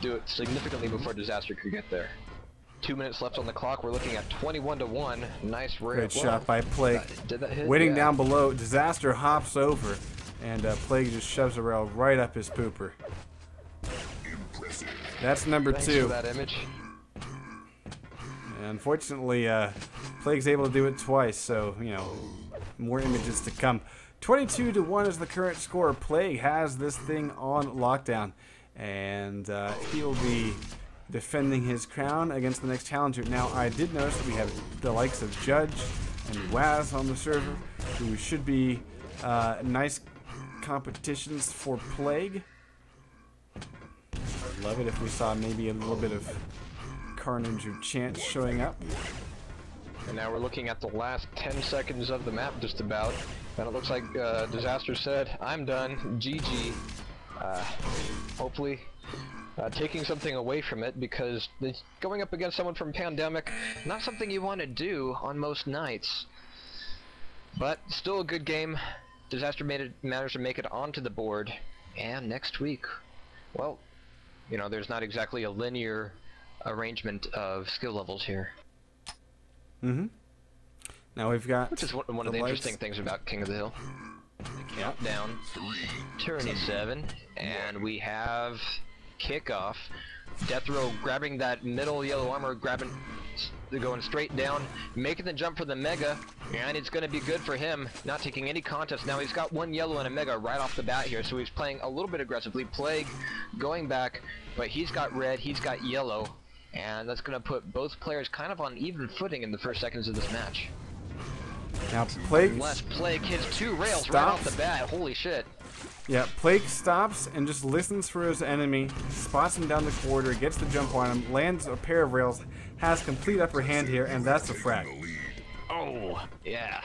do it significantly before Disaster could get there. 2 minutes left on the clock. We're looking at 21-1. Nice rail. Great shot by Plague. Did that hit? Waiting Yeah. down below, Disaster hops over, and Plague just shoves a rail right up his pooper. That's number Thanks 2. for that image. And unfortunately, Plague's able to do it twice, so, you know, more images to come. 22-1 is the current score. Plague has this thing on lockdown, and he will be defending his crown against the next challenger. Now, I did notice that we have the likes of Judge and Waz on the server, who should be nice competitions for Plague. I'd love it if we saw maybe a little bit of Carnage or Chance showing up. And now we're looking at the last 10 seconds of the map just about. And it looks like Disaster said, I'm done, GG. Hopefully taking something away from it, because going up against someone from Pandemic, not something you want to do on most nights. But still a good game. Disaster managed to make it onto the board. And next week, well, you know, there's not exactly a linear arrangement of skill levels here. Mm-hmm. Now we've got... Which is one of the interesting things about King of the Hill. The countdown, Tyranny 7, and we have kickoff. Death Row grabbing that middle yellow armor, going straight down, making the jump for the Mega, and it's going to be good for him, not taking any contest. Now he's got 1 yellow and a Mega right off the bat here, so he's playing a little bit aggressively. Plague going back, but he's got red, he's got yellow, and that's going to put both players kind of on even footing in the first seconds of this match. Now Plague... Unless Plague hits 2 rails stops. right off the bat, holy shit. Yeah, Plague stops and just listens for his enemy, spots him down the corridor, gets the jump on him, lands a pair of rails, has complete upper hand here, and that's the frag. Oh, yeah.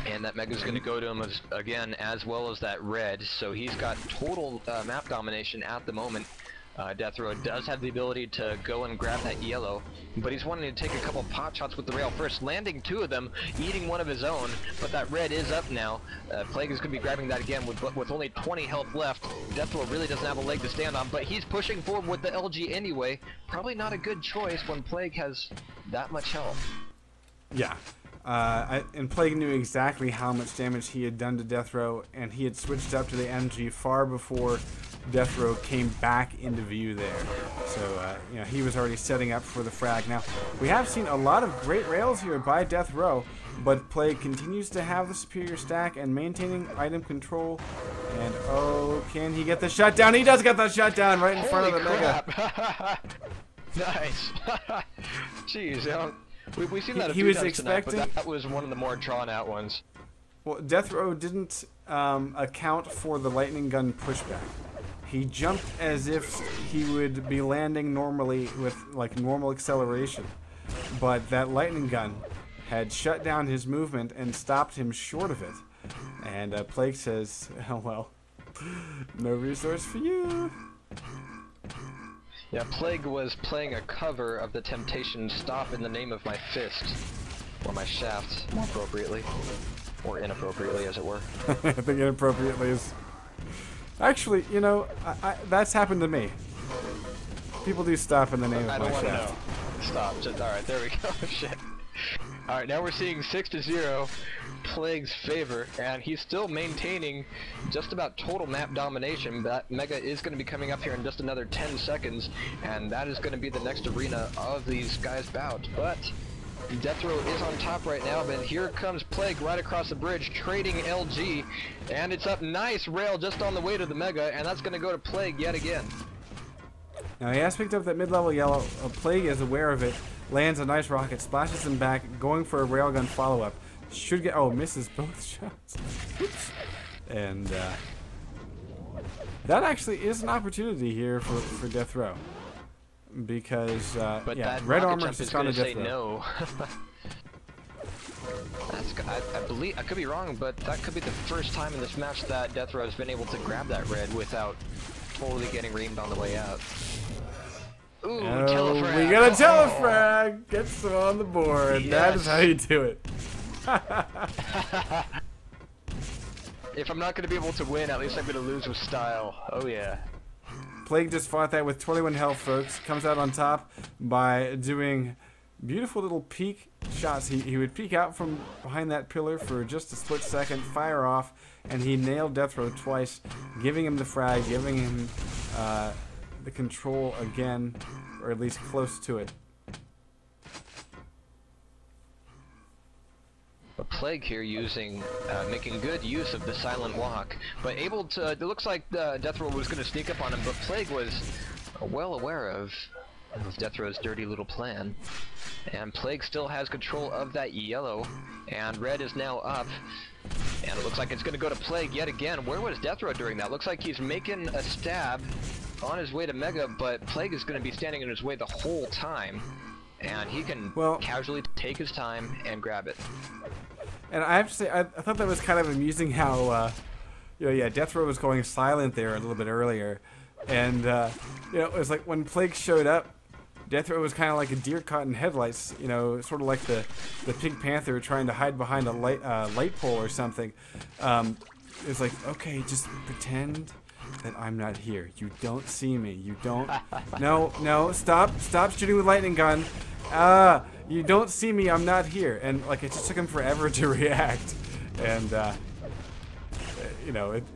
And that Mega's going to go to him again, as well as that red, so he's got total map domination at the moment. Death Row does have the ability to go and grab that yellow, but he's wanting to take a couple pot shots with the rail first, landing 2 of them, eating 1 of his own, but that red is up now. Plague is going to be grabbing that again with only 20 health left. Death Row really doesn't have a leg to stand on, but he's pushing forward with the LG anyway. Probably not a good choice when Plague has that much health. Yeah. And Plague knew exactly how much damage he had done to Death Row, and he had switched up to the MG far before Death Row came back into view there. So, you know, he was already setting up for the frag. Now, we have seen a lot of great rails here by Death Row, but Plague continues to have the superior stack and maintaining item control. And, oh, can he get the shutdown? He does get the shutdown right in front of the Mega. Nice. Jeez, you know, we've seen that a he few was times expecting... tonight, but that was one of the more drawn-out ones. Well, Death Row didn't account for the lightning gun pushback. He jumped as if he would be landing normally with like normal acceleration, but that lightning gun had shut down his movement and stopped him short of it. And Plague says, oh, well, no resource for you. Yeah, Plague was playing a cover of the Temptation Stop in the Name of My Fist, or my shaft, more appropriately, or inappropriately, as it were. I think inappropriately is... Actually, you know, that's happened to me. People do stop in the name of my shaft. I don't want to know. Stop. Just, all right, there we go. Shit. All right, now we're seeing 6-0, Plague's favor, and he's still maintaining just about total map domination. That Mega is going to be coming up here in just another 10 seconds, and that is going to be the next arena of these guys' bout. But Death Row is on top right now, but here comes Plague right across the bridge, trading LG, and it's up. Nice rail just on the way to the Mega, and that's going to go to Plague yet again. Now he has picked up that mid-level yellow. Plague is aware of it, lands a nice rocket, splashes him back, going for a railgun follow-up. Should get... oh, misses both shots. And that actually is an opportunity here for Death Row. Because, but yeah, that red rocket armor jump is is gone going to to say Death Row. no. I believe, I could be wrong, but that could be the first time in this match that Death Row has been able to grab that red without totally getting reamed on the way out. Ooh, telefrag. We got a telefrag! Gets them on the board. Yes. That is how you do it. If I'm not going to be able to win, at least I'm going to lose with style. Oh yeah. Plague just fought that with 21 health, folks. Comes out on top by doing beautiful little peek shots. He would peek out from behind that pillar for just a split second, fire off, and he nailed Deathrow twice, giving him the frag, giving him the control again, or at least close to it. A Plague here making good use of the silent walk, but able to. It looks like Deathrow was going to sneak up on him, but Plague was well aware of Deathrow's dirty little plan, and Plague still has control of that yellow, and red is now up, and it looks like it's going to go to Plague yet again. Where was Deathrow during that? Looks like he's making a stab on his way to Mega, but Plague is going to be standing in his way the whole time, and he can casually take his time and grab it. And I have to say, I thought that was kind of amusing how, Deathrow was going silent there a little bit earlier. And, it was like when Plague showed up, Deathrow was kind of like a deer caught in headlights, sort of like the Pink Panther trying to hide behind a light pole or something. It's like, okay, just pretend that I'm not here. You don't see me. You don't. No, stop shooting with lightning gun. You don't see me, I'm not here. And like it just took him forever to react. And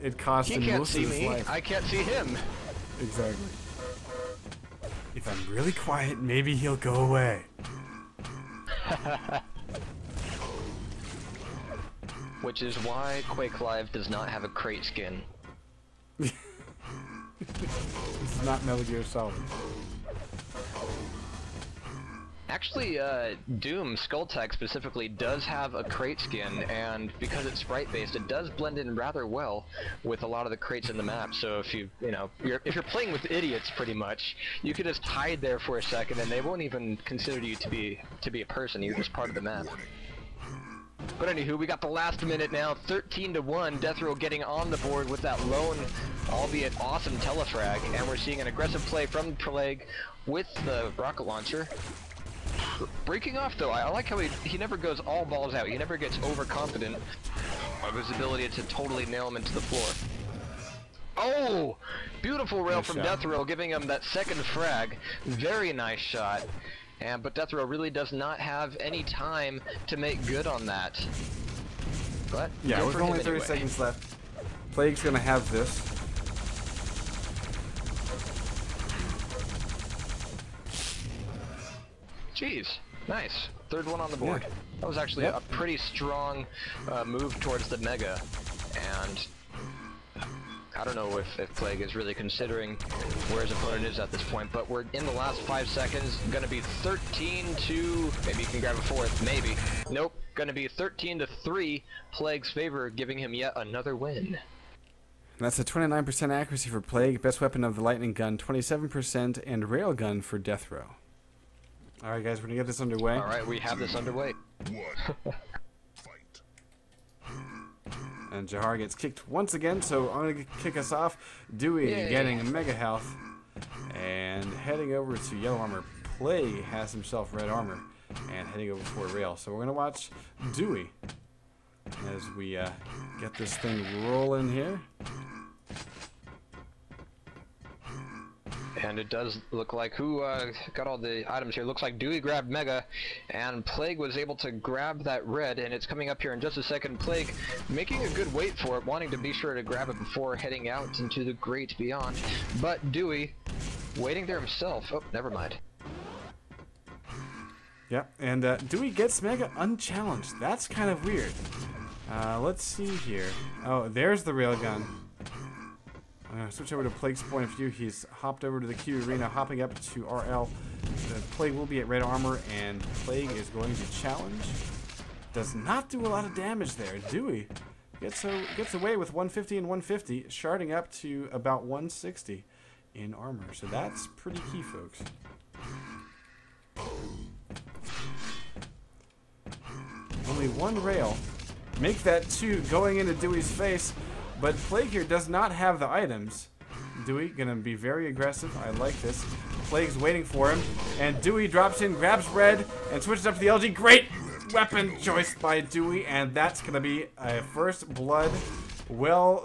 it cost him most of his life. I can't see him. Exactly. If I'm really quiet, maybe he'll go away. Which is why Quake Live does not have a crate skin. This is not Metal Gear Solid. Actually, Doom, Skulltech specifically, does have a crate skin, and because it's sprite-based, it does blend in rather well with a lot of the crates in the map. So if if you're playing with idiots, pretty much, you could just hide there for a second, and they won't even consider you to be a person. You're just part of the map. But anywho, we got the last minute now, 13-1. Deathrow getting on the board with that lone, albeit awesome telefrag, and we're seeing an aggressive play from Plague with the rocket launcher. Breaking off though, I like how he never goes all balls out. He never gets overconfident of his ability to totally nail him into the floor. Oh! Beautiful rail from Deathrow, giving him that second frag. Very nice shot. But Deathrow really does not have any time to make good on that. But yeah, with only 30 seconds left. Plague's gonna have this. Jeez, nice. Third one on the board. Yeah. That was actually a pretty strong move towards the Mega, and I don't know if Plague is really considering where his opponent is at this point, but we're in the last 5 seconds. Gonna be 13-2, maybe he can grab a fourth, maybe. Nope, gonna be 13-3, Plague's favor, giving him yet another win. That's a 29% accuracy for Plague, best weapon of the lightning gun, 27%, and railgun for Deathrow. Alright guys, we're gonna get this underway. Alright, we have this underway. Fight. And Jahar gets kicked once again, so I'm gonna kick us off. Dewey getting a mega health. And heading over to yellow armor. Plague has himself red armor. And heading over for rail. So we're gonna watch Dewey as we get this thing rolling here. And it does look like who got all the items here. Looks like Dewey grabbed Mega, and Plague was able to grab that red, and it's coming up here in just a second. Plague making a good wait for it, wanting to be sure to grab it before heading out into the great beyond. But Dewey waiting there himself. Oh, never mind. Yeah, and Dewey gets Mega unchallenged. That's kind of weird. Let's see here. Oh, there's the railgun. I'm going to switch over to Plague's point of view. He's hopped over to the Q arena, hopping up to RL. The Plague will be at red armor, and Plague is going to challenge. Does not do a lot of damage there. Dewey gets away with 150 and 150, sharding up to about 160 in armor. So that's pretty key, folks. Only one rail. Make that two going into Dewey's face. But Plague here does not have the items. Dewey gonna be very aggressive. I like this. Plague's waiting for him. And Dewey drops in, grabs red, and switches up to the LG. Great weapon choice by Dewey. And that's gonna be a first blood Well,